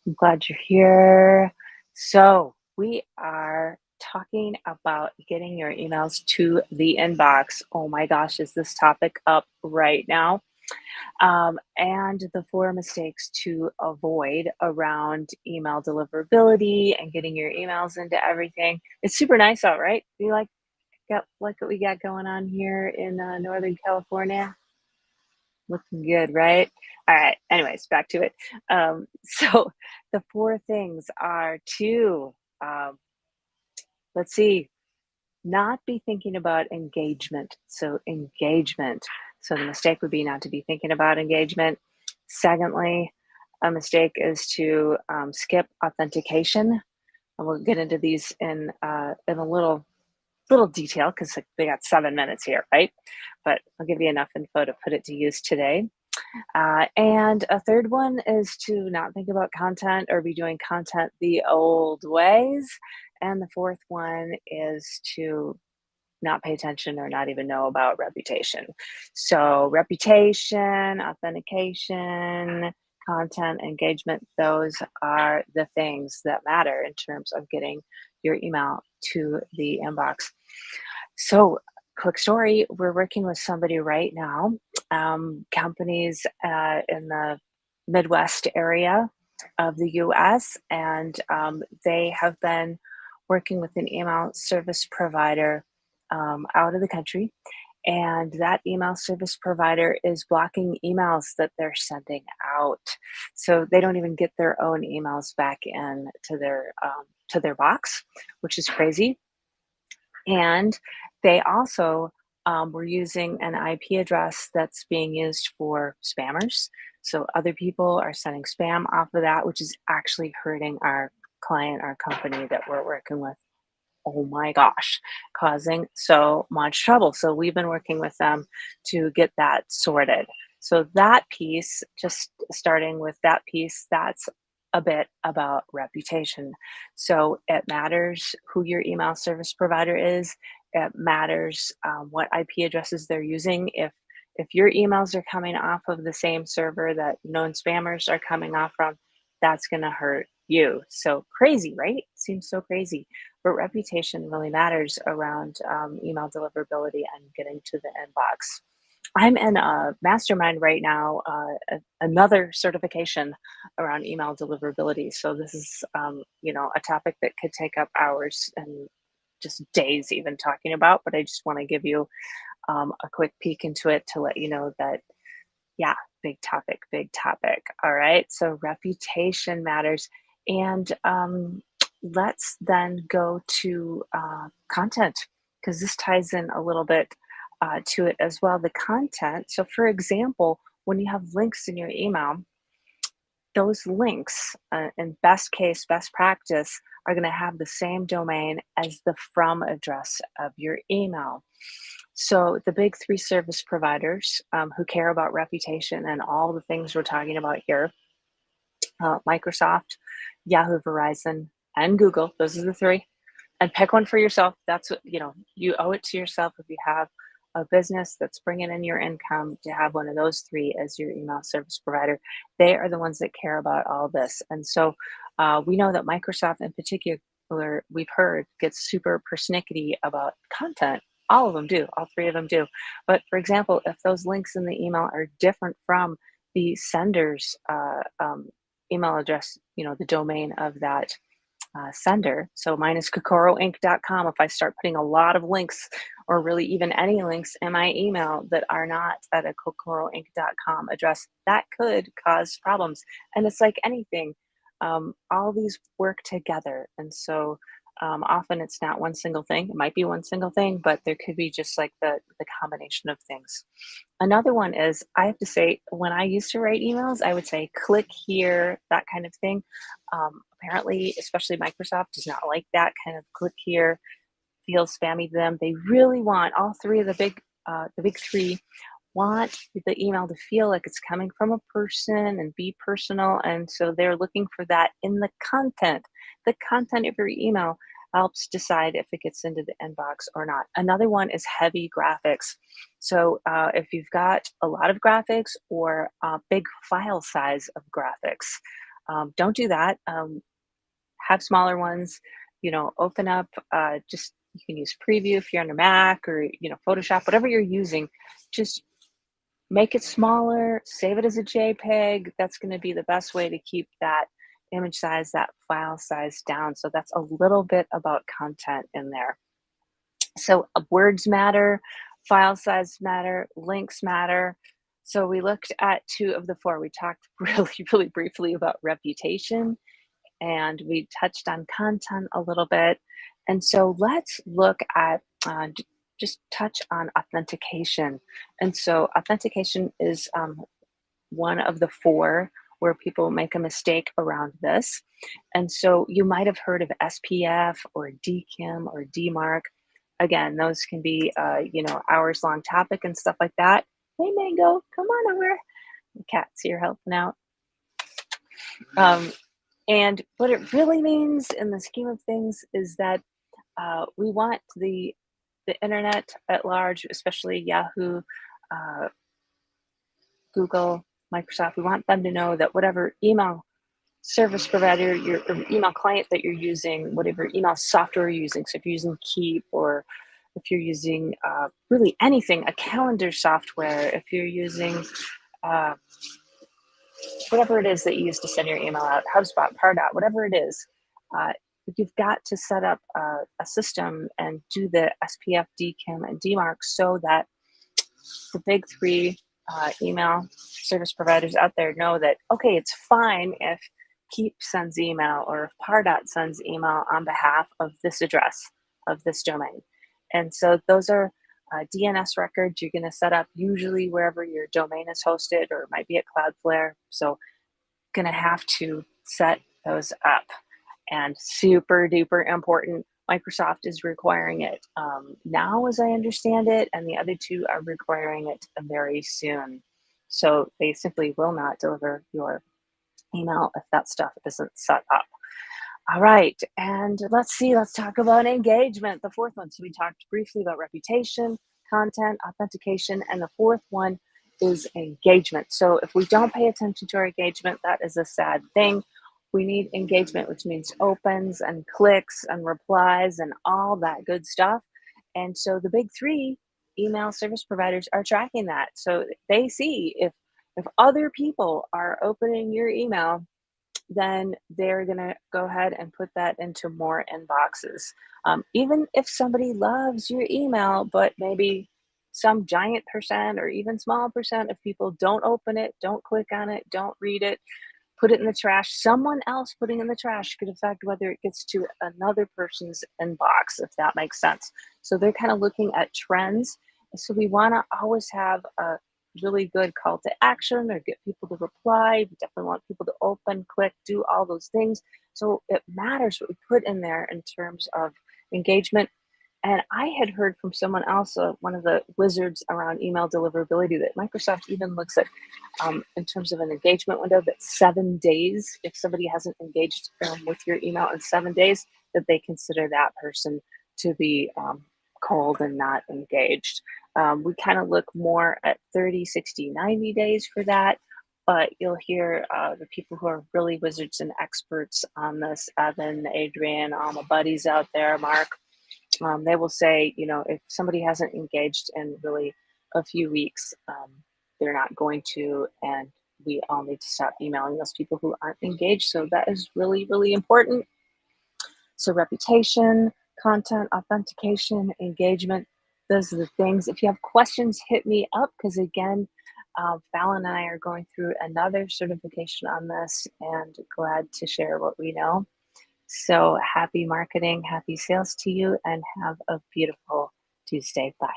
I'm glad you're here. So, we are talking about getting your emails to the inbox. Oh my gosh, is this topic up right now? And the four mistakes to avoid around email deliverability and getting your emails into everything. It's super nice out, right? We like what we got going on here in Northern California. Looking good, right? All right. Anyways, back to it. So the four things are to, um, let's see, not be thinking about engagement. So engagement. So the mistake would be not to be thinking about engagement. Secondly, a mistake is to skip authentication. And we'll get into these in a little detail because we got 7 minutes here, right? But I'll give you enough info to put it to use today. And a third one is to not think about content or be doing content the old ways. And the fourth one is to not pay attention or not even know about reputation. So, reputation, authentication, content, engagement, those are the things that matter in terms of getting your email to the inbox. So, quick story, we're working with somebody right now, companies in the Midwest area of the US, and they have been working with an email service provider out of the country. And that email service provider is blocking emails that they're sending out, so they don't even get their own emails back in to their box, which is crazy. And they also were using an IP address that's being used for spammers. So other people are sending spam off of that, which is actually hurting our client, our company that we're working with. Oh my gosh, causing so much trouble. So we've been working with them to get that sorted. So that piece, just starting with that piece, that's a bit about reputation. So it matters who your email service provider is. It matters what IP addresses they're using. If your emails are coming off of the same server that known spammers are coming off from, that's going to hurt you. So crazy, right? Seems so crazy, but reputation really matters around email deliverability and getting to the inbox. I'm in a mastermind right now, another certification around email deliverability. So this is, a topic that could take up hours and just days even talking about. But I just want to give you a quick peek into it to let you know that, yeah, big topic, big topic. All right. So reputation matters. And let's then go to content because this ties in a little bit to it as well. The content. So, for example, when you have links in your email, those links, in best case, best practice, are going to have the same domain as the from address of your email. So, the big three service providers who care about reputation and all the things we're talking about here, Microsoft, Yahoo, Verizon, and Google, those are the three. And pick one for yourself. That's what, you owe it to yourself if you have a business that's bringing in your income to have one of those three as your email service provider. They are the ones that care about all this. And so we know that Microsoft in particular, we've heard, gets super persnickety about content. All of them do, all three of them do. But for example, if those links in the email are different from the sender's email address, the domain of that sender. So mine is kokoroinc.com. If I start putting a lot of links or really even any links in my email that are not at a kokoroinc.com address, that could cause problems. And it's like anything, all these work together. And so often it's not one single thing. It might be one single thing, but there could be just like the combination of things. Another one is I have to say, when I used to write emails, I would say click here, that kind of thing. Apparently, especially Microsoft does not like that kind of click here, feels spammy to them. They really want all three of the big three want the email to feel like it's coming from a person and be personal. And so they're looking for that in the content. The content of your email helps decide if it gets into the inbox or not. Another one is heavy graphics. So if you've got a lot of graphics or a big file size of graphics, Don't do that. Have smaller ones, open up, just you can use preview if you're on a Mac or, Photoshop, whatever you're using, just make it smaller, save it as a JPEG. That's going to be the best way to keep that image size, that file size down. So that's a little bit about content in there. So words matter, file size matter, links matter. So we looked at two of the four. We talked really, really briefly about reputation and we touched on content a little bit. And so let's look at just touch on authentication. And so authentication is one of the four where people make a mistake around this. And so you might have heard of SPF or DKIM or DMARC. Again, those can be, hours long topic and stuff like that. Hey, Mango, come on over. The cat's here helping out. Um, and what it really means in the scheme of things is that we want the internet at large, especially Yahoo, uh, Google, Microsoft. We want them to know that whatever email service provider, your or email client that you're using, whatever email software you're using. So if you're using Keep or if you're using really anything, a calendar software, if you're using uh, whatever it is that you use to send your email out, HubSpot, Pardot, whatever it is, uh, you've got to set up a system and do the SPF, DKIM, and DMARC so that the big three email service providers out there know that, okay, it's fine if Keep sends email or if Pardot sends email on behalf of this address, of this domain. And so those are DNS records you're going to set up usually wherever your domain is hosted, or it might be at Cloudflare. So going to have to set those up, and super duper important. Microsoft is requiring it now, as I understand it, and the other two are requiring it very soon. So they simply will not deliver your email if that stuff isn't set up. All right, and let's talk about engagement, the fourth one. So we talked briefly about reputation, content, authentication, and the fourth one is engagement. So if we don't pay attention to our engagement, that is a sad thing. We need engagement, which means opens and clicks and replies and all that good stuff. And so the big three email service providers are tracking that. So they see if other people are opening your email, then they're going to go ahead and put that into more inboxes. Even if somebody loves your email, but maybe some giant percent or even small percent of people don't open it, don't click on it, don't read it, put it in the trash, someone else putting it in the trash could affect whether it gets to another person's inbox, if that makes sense. So they're kind of looking at trends. So we want to always have a really good call to action or get people to reply. We definitely want people to open, click, do all those things. So it matters what we put in there in terms of engagement. And I had heard from someone else, one of the wizards around email deliverability, that Microsoft even looks at, in terms of an engagement window, that 7 days, if somebody hasn't engaged with your email in 7 days, that they consider that person to be cold and not engaged. We kind of look more at 30, 60, 90 days for that. But you'll hear the people who are really wizards and experts on this, Evan, Adrian, all my buddies out there, Mark, they will say, if somebody hasn't engaged in really a few weeks, they're not going to, and we all need to stop emailing those people who aren't engaged. So that is really, really important. So reputation, content, authentication, engagement, those are the things. If you have questions, hit me up, because again, Fallon and I are going through another certification on this, and glad to share what we know. So happy marketing, happy sales to you, and have a beautiful Tuesday. Bye.